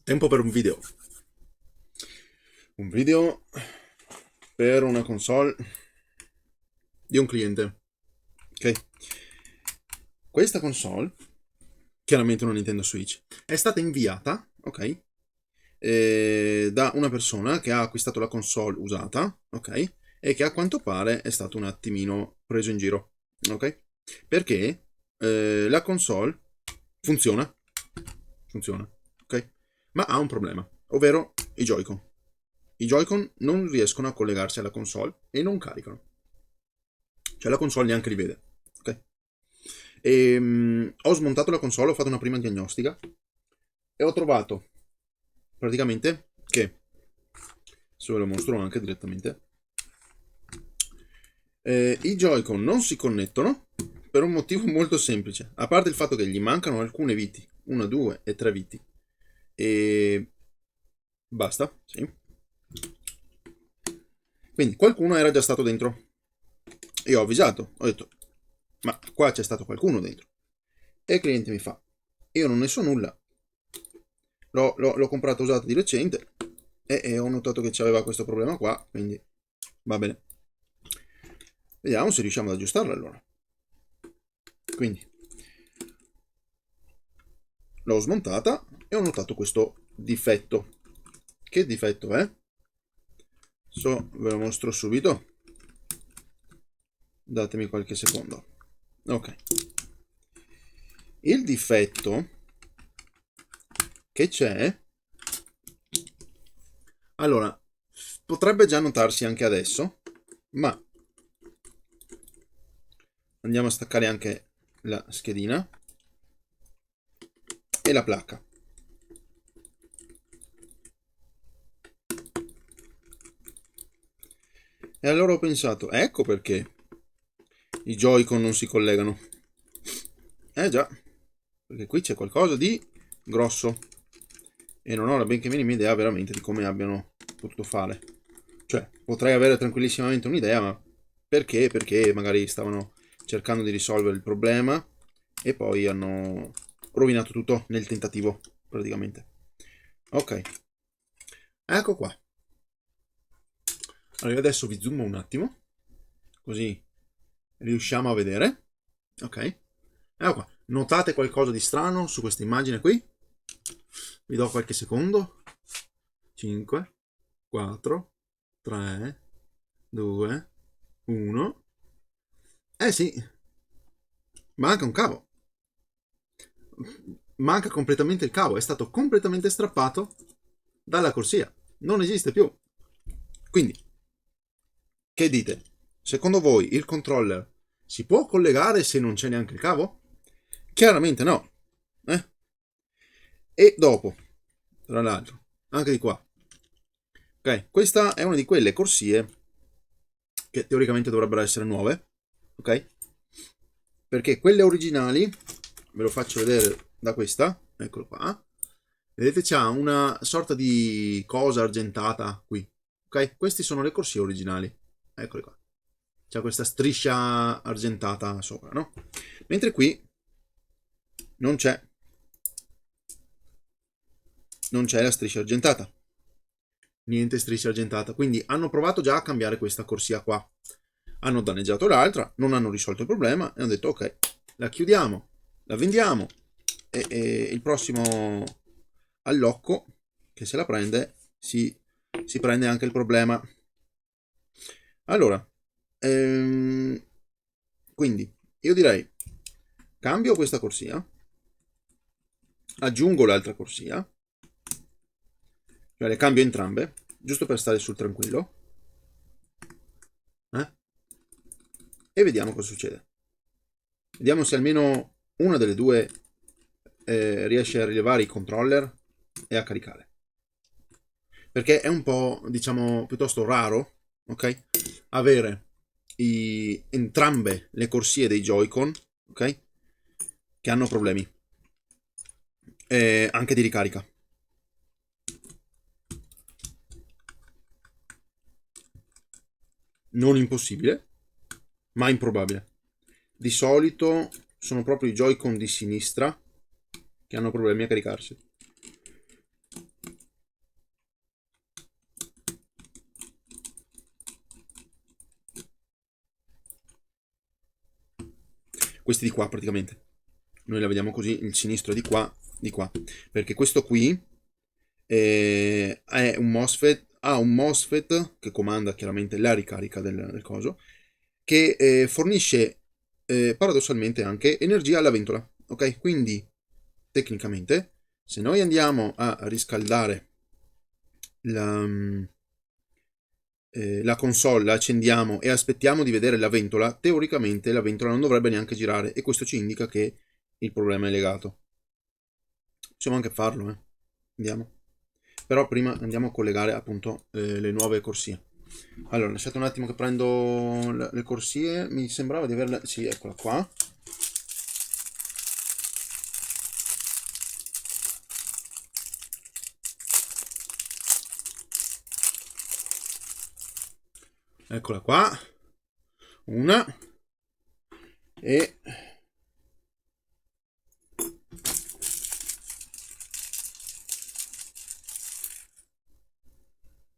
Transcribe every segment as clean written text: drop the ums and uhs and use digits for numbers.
Tempo per un video. Un video per una console di un cliente. Ok? Questa console, chiaramente una Nintendo Switch, è stata inviata, ok? Da una persona che ha acquistato la console usata, ok? E che a quanto pare è stato un attimino preso in giro, ok? Perché la console funziona, funziona, ok? Ma ha un problema, ovvero i Joy-Con. I Joy-Con non riescono a collegarsi alla console e non caricano. Cioè la console neanche li vede. Ok? Ho smontato la console, ho fatto una prima diagnostica e ho trovato praticamente che, se ve lo mostro anche direttamente, i Joy-Con non si connettono per un motivo molto semplice. A parte il fatto che gli mancano alcune viti, una, due e tre viti. E basta, sì. Quindi qualcuno era già stato dentro. E ho avvisato, ho detto, ma qua c'è stato qualcuno dentro. E il cliente mi fa, io non ne so nulla, l'ho comprato usato di recente e ho notato che c'aveva questo problema qua, quindi va bene. Vediamo se riusciamo ad aggiustarla allora. Quindi l'ho smontata e ho notato questo difetto. Che difetto è? Ve lo mostro subito. Datemi qualche secondo. Ok. Il difetto che c'è, allora, potrebbe già notarsi anche adesso, ma andiamo a staccare anche la schedina e la placca. E allora ho pensato, ecco perché i Joy-Con non si collegano. Già, perché qui c'è qualcosa di grosso e non ho la benché minima idea veramente di come abbiano potuto fare. Cioè, potrei avere tranquillissimamente un'idea, ma perché? Perché magari stavano cercando di risolvere il problema e poi hanno rovinato tutto nel tentativo, praticamente. Ok, ecco qua. Allora, io adesso vi zoom un attimo, così riusciamo a vedere. Ok, ecco qua. Notate qualcosa di strano su questa immagine qui? Vi do qualche secondo. 5, 4, 3, 2, 1. Eh sì, manca un cavo. Manca completamente il cavo. È stato completamente strappato dalla corsia. Non esiste più. Quindi, che dite? Secondo voi il controller si può collegare se non c'è neanche il cavo? Chiaramente no. Eh? E dopo, tra l'altro, anche di qua. Ok, questa è una di quelle corsie che teoricamente dovrebbero essere nuove. Ok? Perché quelle originali, ve lo faccio vedere da questa, eccolo qua. Vedete, c'ha una sorta di cosa argentata qui. Ok? Queste sono le corsie originali. Eccole qua. C'ha questa striscia argentata sopra, no? Mentre qui non c'è. Non c'è la striscia argentata. Niente striscia argentata. Quindi hanno provato già a cambiare questa corsia qua. Hanno danneggiato l'altra, non hanno risolto il problema e hanno detto ok, la chiudiamo, la vendiamo e il prossimo allocco che se la prende si prende anche il problema. Allora, quindi io direi cambio questa corsia, aggiungo l'altra corsia, cioè le cambio entrambe, giusto per stare sul tranquillo, e vediamo cosa succede. Vediamo se almeno una delle due riesce a rilevare i controller e a caricare. Perché è un po', diciamo, piuttosto raro, ok? Avere entrambe le corsie dei Joy-Con, ok? Che hanno problemi. Anche di ricarica. Non impossibile, ma improbabile. Di solito sono proprio i Joy-Con di sinistra che hanno problemi a caricarsi. questi di qua praticamente. Noi la vediamo così, il sinistro è di qua, perché questo qui è un MOSFET, ha un MOSFET che comanda chiaramente la ricarica del coso, che fornisce paradossalmente anche energia alla ventola, ok? Quindi tecnicamente se noi andiamo a riscaldare la console, la accendiamo e aspettiamo di vedere la ventola, teoricamente la ventola non dovrebbe neanche girare e questo ci indica che il problema è legato. Possiamo anche farlo, andiamo. Però prima andiamo a collegare appunto le nuove corsie. Allora, lasciate un attimo che prendo le corsie, mi sembrava di averle, sì, eccola qua. Eccola qua, una e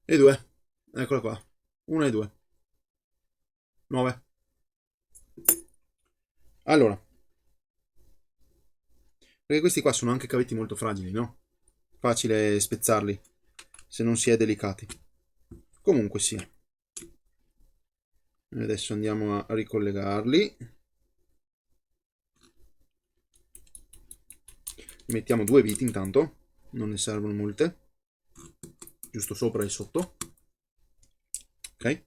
due. Eccola qua, una e due. 9. Allora, perché questi qua sono anche cavetti molto fragili, no? Facile spezzarli se non si è delicati. Comunque sia. Adesso andiamo a ricollegarli. Mettiamo due viti intanto, non ne servono molte, giusto sopra e sotto. Ok?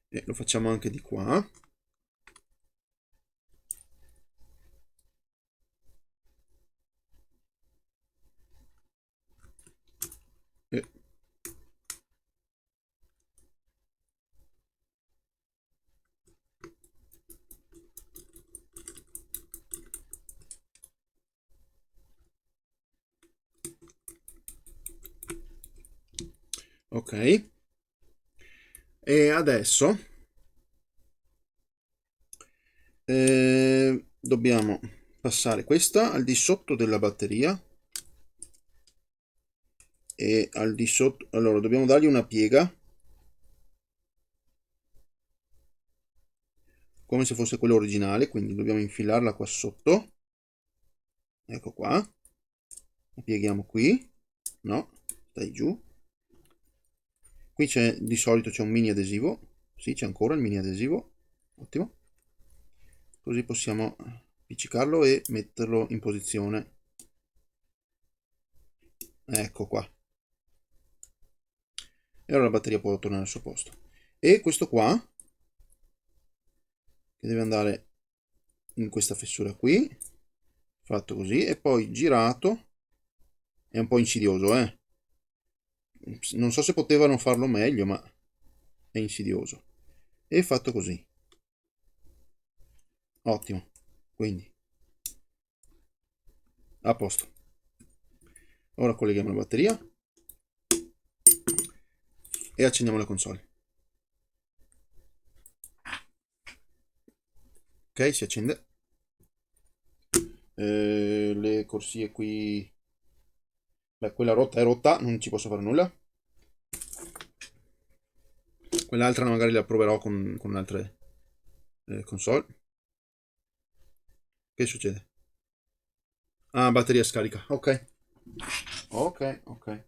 E lo facciamo anche di qua. E ok. E adesso dobbiamo passare questa al di sotto della batteria e al di sotto, allora dobbiamo dargli una piega come se fosse quella originale, quindi dobbiamo infilarla qua sotto, ecco qua, la pieghiamo qui, no, stai giù, qui c'è di solito c'è un mini adesivo, sì, c'è ancora il mini adesivo, ottimo, così possiamo appiccicarlo e metterlo in posizione, ecco qua, e allora la batteria può tornare al suo posto. E questo qua che deve andare in questa fessura qui, fatto così, e poi girato, è un po' insidioso, non so se potevano farlo meglio, ma è insidioso, e fatto così, ottimo, quindi a posto. Ora colleghiamo la batteria e accendiamo la console. Ok, si accende. Le corsie qui, beh, quella rotta è rotta, non ci posso fare nulla. Quell'altra magari la proverò con altre console. Che succede? Ah, batteria scarica, ok. Ok, ok.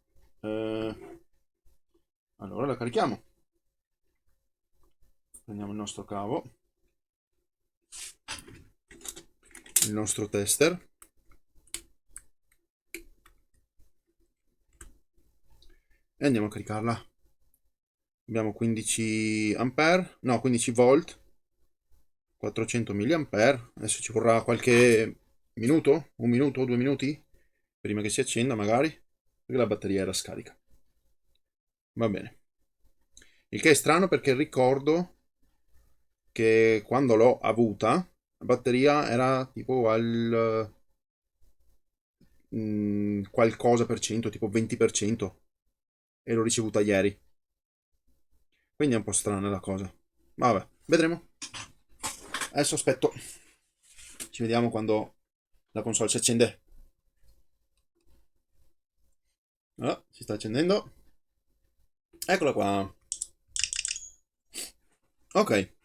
Allora la carichiamo. Prendiamo il nostro cavo, il nostro tester e andiamo a caricarla. Abbiamo 15 ampere, no, 15 volt, 400 milliampere. Adesso ci vorrà qualche minuto, un minuto, 2 minuti, prima che si accenda magari, perché la batteria era scarica. Va bene. Il che è strano perché ricordo che quando l'ho avuta, la batteria era tipo al qualcosa per cento, tipo 20%, e l'ho ricevuta ieri. Quindi è un po' strana la cosa. Vabbè, vedremo. Adesso aspetto. Ci vediamo quando la console si accende. Ah, si sta accendendo. Eccola qua. Ok.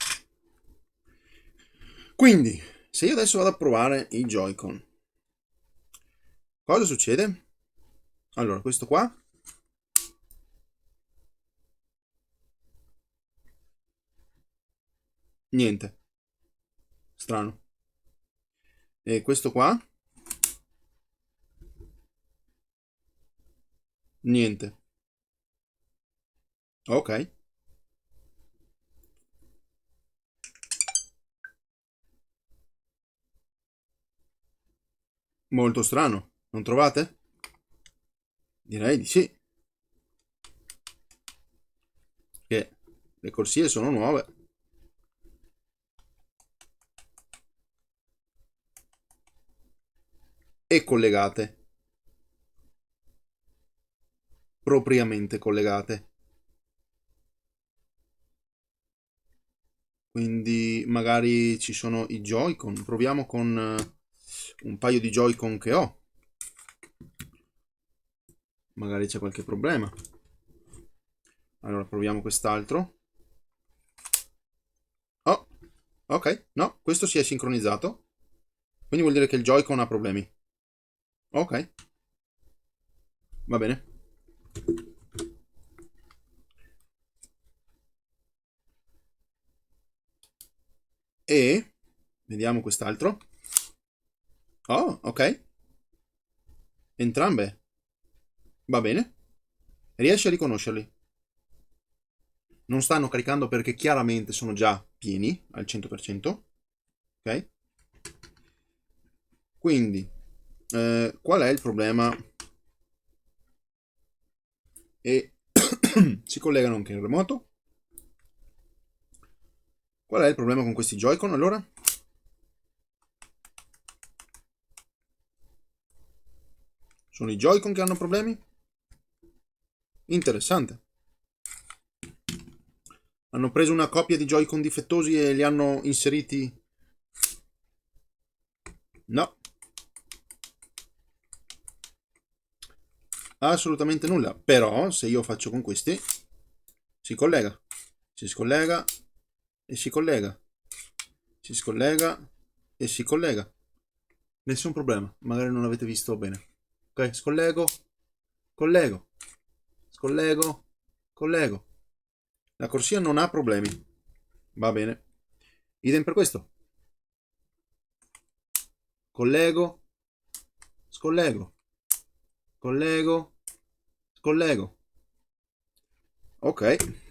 Quindi, se io adesso vado a provare i Joy-Con, cosa succede? Allora, questo qua, niente, strano. E questo qua, niente. Ok, molto strano, non trovate? Direi di sì, che le corsie sono nuove e collegate, propriamente collegate. Quindi magari ci sono i Joy-Con. Proviamo con un paio di Joy-Con che ho. Magari c'è qualche problema. Allora proviamo quest'altro. Oh, ok, no, questo si è sincronizzato. Quindi vuol dire che il Joy-Con ha problemi. Ok, va bene. E vediamo quest'altro. Oh, ok. Entrambe. Va bene. Riesci a riconoscerli. Non stanno caricando perché chiaramente sono già pieni al 100%. Ok? Quindi, qual è il problema? E si collegano anche in remoto. Qual è il problema con questi Joy-Con allora? Sono i Joy-Con che hanno problemi? Interessante. Hanno preso una coppia di Joy-Con difettosi e li hanno inseriti? No, assolutamente nulla. Però se io faccio con questi, si collega, si scollega e si collega, si scollega e si collega. Nessun problema, magari non avete visto bene. Ok, scollego, collego, scollego, collego. La corsia non ha problemi. Va bene. Idem per questo. Collego, scollego, collego, scollego. Ok.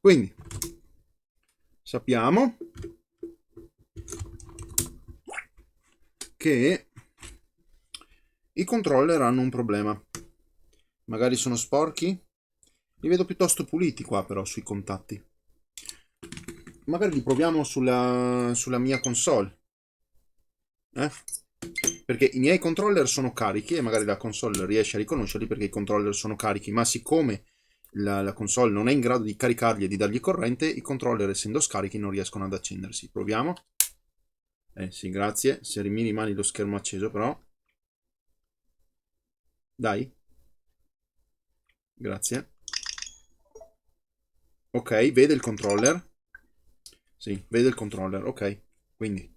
Quindi sappiamo che i controller hanno un problema. Magari sono sporchi. Li vedo piuttosto puliti qua però sui contatti. Magari li proviamo sulla mia console. Eh? Perché i miei controller sono carichi e magari la console riesce a riconoscerli perché i controller sono carichi, ma siccome la console non è in grado di caricarli e di dargli corrente, i controller essendo scarichi non riescono ad accendersi. Proviamo. Sì, grazie. Se mi rimani lo schermo acceso però. Dai. Grazie. Ok, vede il controller. Sì, vede il controller. Ok, quindi.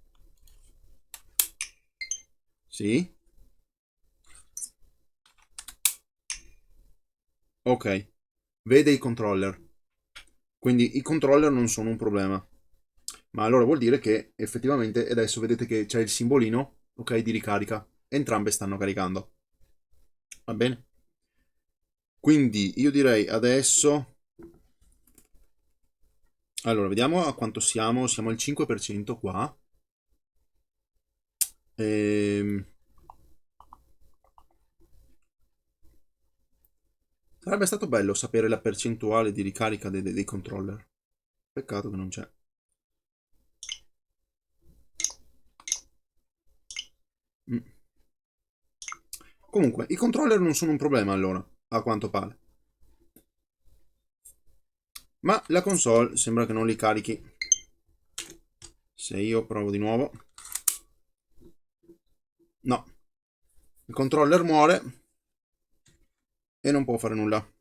Sì. Ok, vede i controller. Quindi i controller non sono un problema. Ma allora vuol dire che effettivamente adesso vedete che c'è il simbolino, ok, di ricarica. Entrambe stanno caricando. Va bene? Quindi io direi adesso. Allora, vediamo a quanto siamo. Siamo al 5% qua. Ehm, Sarebbe stato bello sapere la percentuale di ricarica dei controller. Peccato che non c'è. Mm. Comunque, i controller non sono un problema allora, a quanto pare. Ma la console sembra che non li carichi. Se io provo di nuovo. No, il controller muore e non può fare nulla.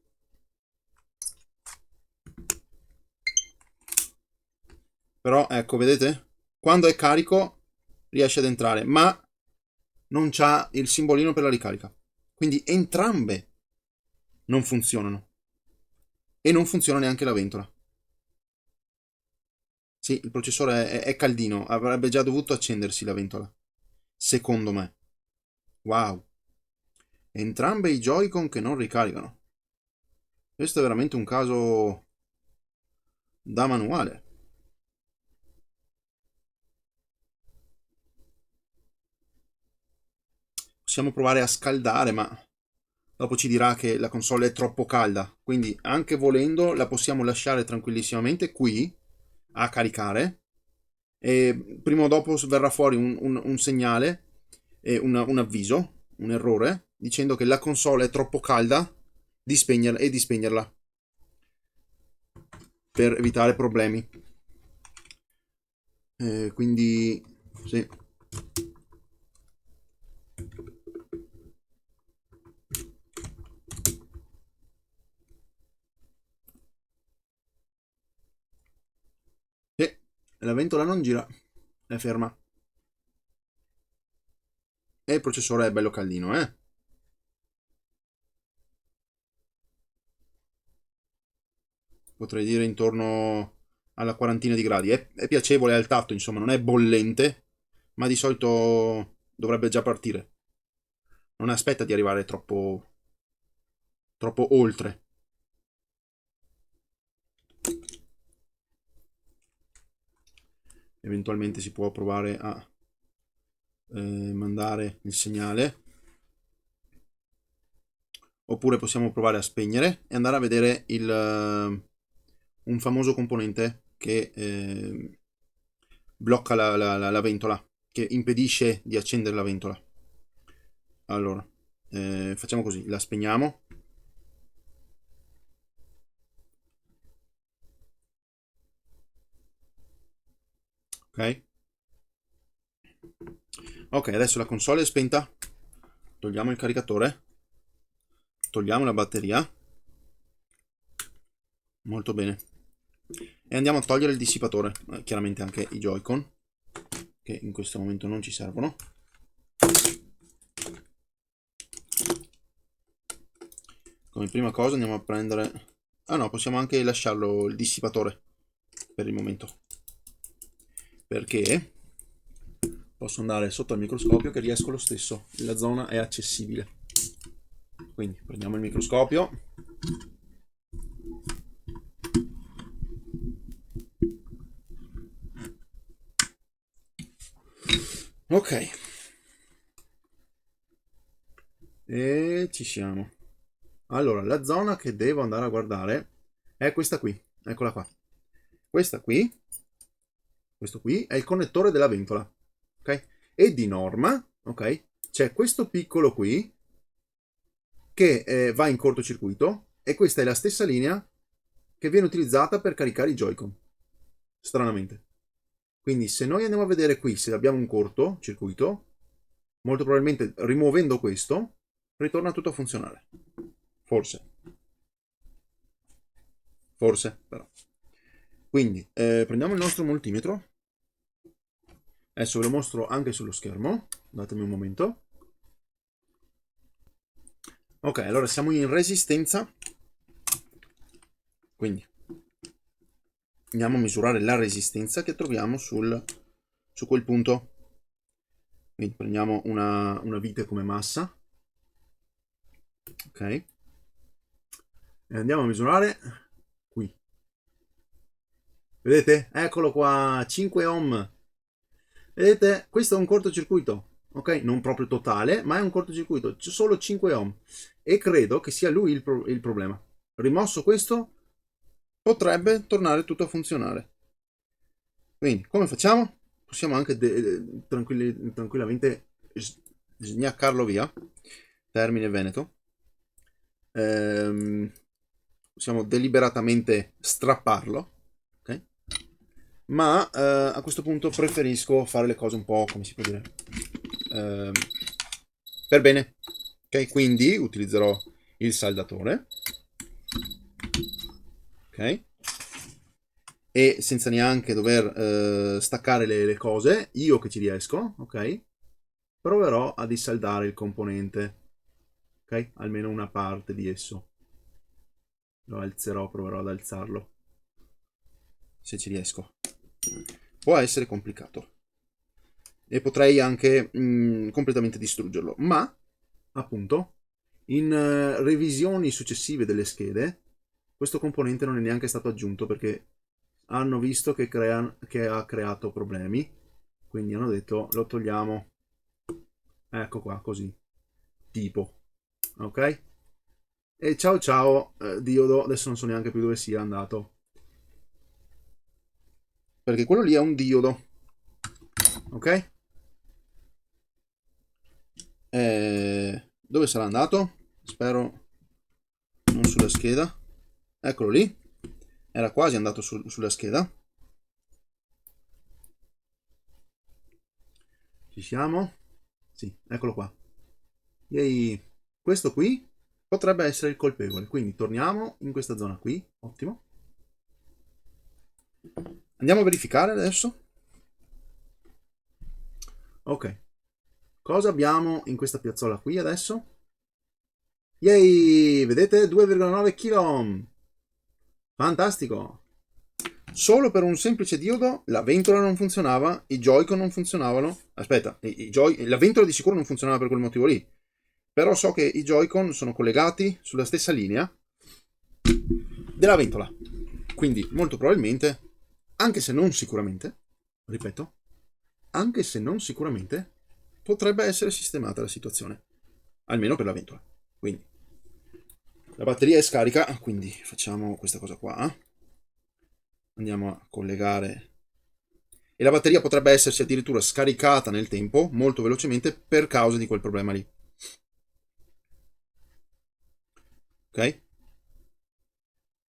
Però ecco, vedete? Quando è carico riesce ad entrare, ma non c'ha il simbolino per la ricarica. Quindi entrambe non funzionano. E non funziona neanche la ventola. Sì, il processore è caldino, avrebbe già dovuto accendersi la ventola. Secondo me. Wow. Entrambe i Joy-Con che non ricaricano. Questo è veramente un caso da manuale. Possiamo provare a scaldare, ma dopo ci dirà che la console è troppo calda. Quindi, anche volendo, la possiamo lasciare tranquillissimamente qui a caricare. E prima o dopo verrà fuori un segnale, un avviso, un errore, dicendo che la console è troppo calda di spegnerla per evitare problemi. Quindi, sì. E la ventola non gira, è ferma. E il processore è bello caldino, eh? Potrei dire intorno alla quarantina di gradi. È piacevole al tatto, insomma, non è bollente, ma di solito dovrebbe già partire. Non aspetta di arrivare troppo oltre. Eventualmente si può provare a mandare il segnale, oppure possiamo provare a spegnere e andare a vedere un famoso componente che blocca la ventola, che impedisce di accendere la ventola. Allora, facciamo così, la spegniamo. Ok. Ok, adesso la console è spenta. Togliamo il caricatore. Togliamo la batteria. Molto bene. E andiamo a togliere il dissipatore. Chiaramente anche i Joy-Con, che in questo momento non ci servono. Come prima cosa andiamo a prendere... Ah no, possiamo anche lasciarlo il dissipatore per il momento. Perché posso andare sotto al microscopio che riesco lo stesso. La zona è accessibile. Quindi prendiamo il microscopio. Ok. E ci siamo. Allora, la zona che devo andare a guardare è questa qui. Eccola qua. Questa qui, questo qui è il connettore della ventola. Ok? E di norma, ok? C'è questo piccolo qui che va in cortocircuito e questa è la stessa linea che viene utilizzata per caricare i Joy-Con. Stranamente. Quindi se noi andiamo a vedere qui se abbiamo un cortocircuito, molto probabilmente rimuovendo questo ritorna tutto a funzionare. Forse. Forse, però. Quindi prendiamo il nostro multimetro. Adesso ve lo mostro anche sullo schermo. Datemi un momento. Ok, allora siamo in resistenza. Quindi andiamo a misurare la resistenza che troviamo su quel punto. Quindi prendiamo una vite come massa. Ok. E andiamo a misurare qui. Vedete? Eccolo qua, 5 ohm. Vedete? Questo è un cortocircuito. Ok? Non proprio totale, ma è un cortocircuito. C'è solo 5 ohm. E credo che sia lui il problema. Rimosso questo, potrebbe tornare tutto a funzionare. Quindi, come facciamo? Possiamo anche tranquillamente sgnaccarlo via. Termine veneto. Possiamo deliberatamente strapparlo. Ok? Ma a questo punto preferisco fare le cose un po', come si può dire, ehm, per bene. Ok, quindi utilizzerò il saldatore. Ok, e senza neanche dover staccare le cose, io che ci riesco, ok, proverò a dissaldare il componente, ok, almeno una parte di esso. Lo alzerò, proverò ad alzarlo, se ci riesco. Può essere complicato e potrei anche completamente distruggerlo, ma appunto in revisioni successive delle schede questo componente non è neanche stato aggiunto perché hanno visto che ha creato problemi, quindi hanno detto lo togliamo, ecco qua, così, tipo, ok? E ciao ciao, diodo, adesso non so neanche più dove sia andato, perché quello lì è un diodo, ok? Dove sarà andato? Spero non sulla scheda. Eccolo lì, era quasi andato sulla scheda. Ci siamo? Sì, eccolo qua. Yay. Questo qui potrebbe essere il colpevole, quindi torniamo in questa zona qui, ottimo. Andiamo a verificare adesso. Ok, cosa abbiamo in questa piazzola qui adesso? Yay, vedete? 2,9 kg. Fantastico. Solo per un semplice diodo la ventola non funzionava, i Joy-Con non funzionavano. Aspetta, la ventola di sicuro non funzionava per quel motivo lì. Però so che i Joy-Con sono collegati sulla stessa linea della ventola. Quindi molto probabilmente, anche se non sicuramente, ripeto, anche se non sicuramente, potrebbe essere sistemata la situazione. Almeno per la ventola. Quindi la batteria è scarica, quindi facciamo questa cosa qua. Andiamo a collegare. E la batteria potrebbe essersi addirittura scaricata nel tempo molto velocemente per causa di quel problema lì. Ok?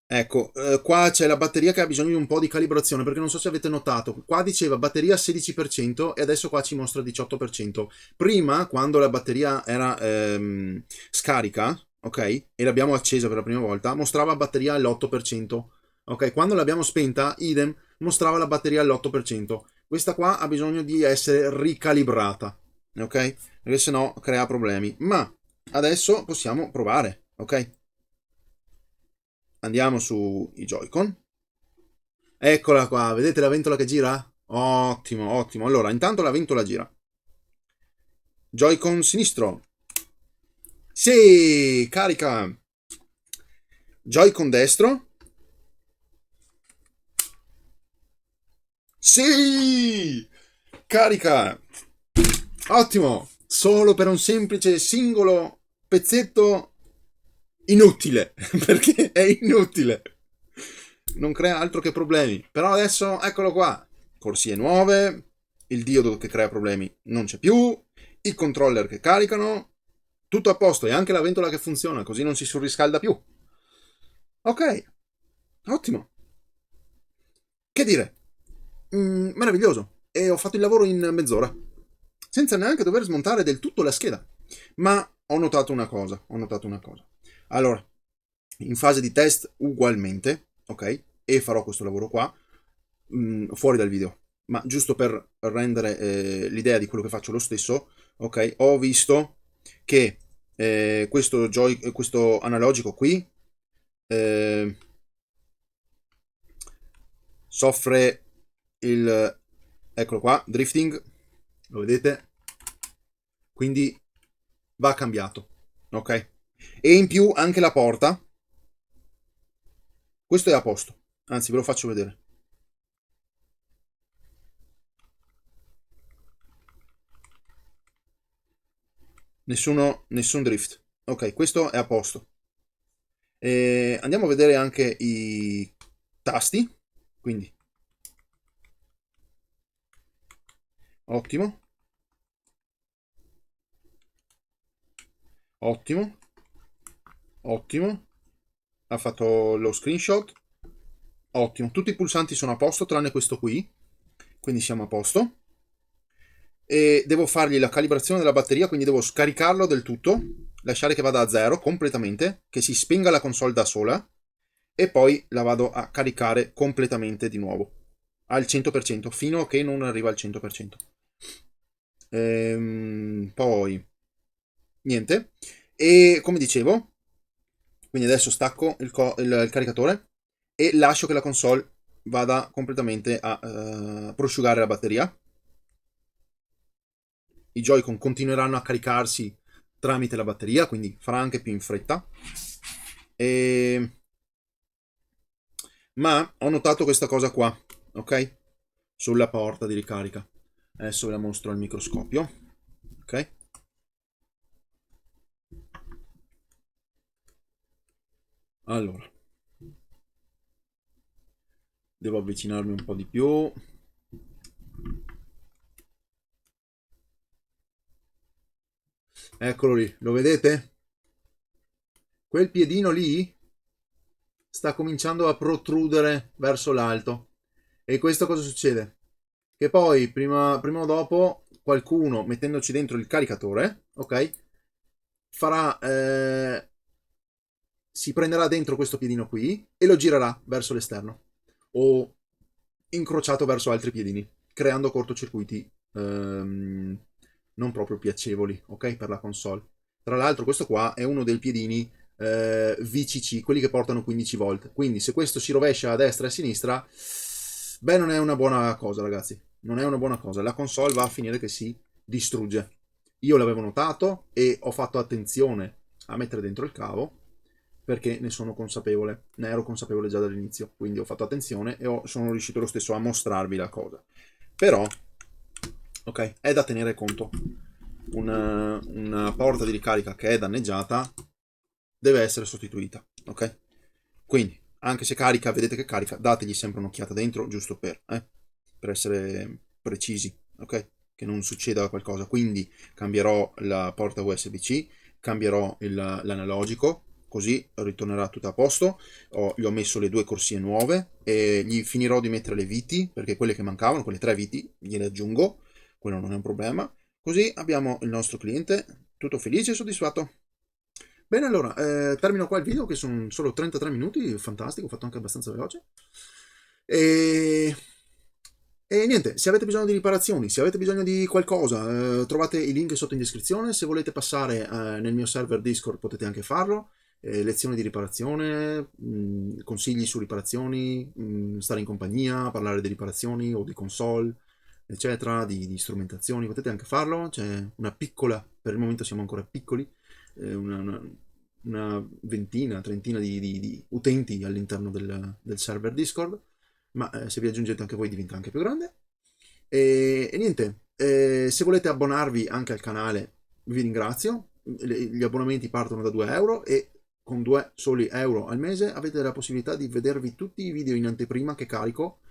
Ecco, qua c'è la batteria che ha bisogno di un po' di calibrazione perché non so se avete notato, qua diceva batteria 16% e adesso qua ci mostra 18%. Prima, quando la batteria era scarica, ok, e l'abbiamo accesa per la prima volta, mostrava batteria all'8%. Ok, quando l'abbiamo spenta, idem, mostrava la batteria all'8%. Questa qua ha bisogno di essere ricalibrata, ok? Perché sennò crea problemi. Ma adesso possiamo provare, ok? Andiamo sui Joy-Con. Eccola qua, vedete la ventola che gira? Ottimo, ottimo. Allora, intanto la ventola gira. Joy-Con sinistro. Sì, carica. Joy-Con destro. Sì, carica. Ottimo. Solo per un semplice singolo pezzetto inutile, perché è inutile. Non crea altro che problemi. Però adesso, eccolo qua. Corsie nuove, il diodo che crea problemi non c'è più, i controller che caricano, tutto a posto e anche la ventola che funziona, così non si surriscalda più. Ok, ottimo. Che dire? Meraviglioso. E ho fatto il lavoro in mezz'ora, senza neanche dover smontare del tutto la scheda. Ma ho notato una cosa, Allora, in fase di test ugualmente, ok? E farò questo lavoro qua, fuori dal video. Ma giusto per rendere l'idea di quello che faccio lo stesso, ok? Ho visto che questo analogico qui eh, soffre il, eccolo qua, drifting, lo vedete? Quindi va cambiato, ok? E in più anche la porta, questo è a posto, anzi ve lo faccio vedere. Nessun drift. Ok, questo è a posto. Andiamo a vedere anche i tasti, quindi ottimo, ottimo, ottimo. Ha fatto lo screenshot, ottimo. Tutti i pulsanti sono a posto tranne questo qui, quindi siamo a posto. e devo fargli la calibrazione della batteria, quindi devo scaricarlo del tutto, lasciare che vada a zero completamente, che si spenga la console da sola e poi la vado a caricare completamente di nuovo al 100% fino a che non arriva al 100%. Poi niente, e come dicevo, quindi adesso stacco il caricatore e lascio che la console vada completamente a prosciugare la batteria. I Joy-Con continueranno a caricarsi tramite la batteria, quindi farà anche più in fretta. Ma ho notato questa cosa qua, ok? Sulla porta di ricarica. Adesso ve la mostro al microscopio, ok? Allora, devo avvicinarmi un po' di più. Eccolo lì, lo vedete? Quel piedino lì sta cominciando a protrudere verso l'alto. E questo cosa succede? Che poi, prima o dopo, qualcuno mettendoci dentro il caricatore, ok? Farà... si prenderà dentro questo piedino qui e lo girerà verso l'esterno. O incrociato verso altri piedini, creando cortocircuiti non proprio piacevoli, ok? Per la console. Tra l'altro questo qua è uno dei piedini VCC, quelli che portano 15 volt. Quindi se questo si rovescia a destra e a sinistra, beh, non è una buona cosa, ragazzi. Non è una buona cosa. La console va a finire che si distrugge. Io l'avevo notato e ho fatto attenzione a mettere dentro il cavo perché ne sono consapevole, ne ero consapevole già dall'inizio, quindi ho fatto attenzione e sono riuscito lo stesso a mostrarvi la cosa. Però, ok, è da tenere conto. Una porta di ricarica che è danneggiata deve essere sostituita, ok? Quindi, anche se carica, vedete che carica, dategli sempre un'occhiata dentro, giusto per essere precisi, ok? Che non succeda qualcosa. Quindi cambierò la porta USB-C, cambierò l'analogico, così ritornerà tutto a posto. Gli ho messo le due corsie nuove e gli finirò di mettere le viti, perché quelle che mancavano, quelle 3 viti, gliele aggiungo, quello non è un problema. Così abbiamo il nostro cliente tutto felice e soddisfatto. Bene, allora, termino qua il video che sono solo 33 minuti, fantastico, ho fatto anche abbastanza veloce. E... E niente, se avete bisogno di riparazioni, se avete bisogno di qualcosa, trovate i link sotto in descrizione. Se volete passare nel mio server Discord potete anche farlo. Lezioni di riparazione, consigli su riparazioni, stare in compagnia, parlare di riparazioni o di console, eccetera, di strumentazioni, potete anche farlo. C'è una piccola, per il momento siamo ancora piccoli, una ventina, trentina di utenti all'interno del server Discord, ma se vi aggiungete anche voi diventa anche più grande. E niente, se volete abbonarvi anche al canale vi ringrazio, gli abbonamenti partono da 2 euro e con 2 soli euro al mese avete la possibilità di vedervi tutti i video in anteprima che carico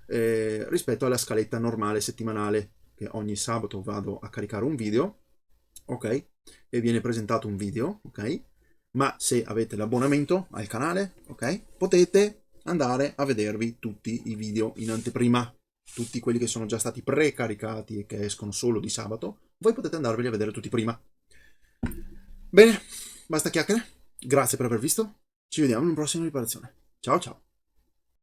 rispetto alla scaletta normale settimanale, che ogni sabato vado a caricare un video, ok? E viene presentato un video, ok? Ma se avete l'abbonamento al canale, ok? Potete andare a vedervi tutti i video in anteprima, tutti quelli che sono già stati precaricati e che escono solo di sabato, voi potete andarveli a vedere tutti prima. Bene, basta chiacchiere. Grazie per aver visto. Ci vediamo in una prossima riparazione. Ciao ciao.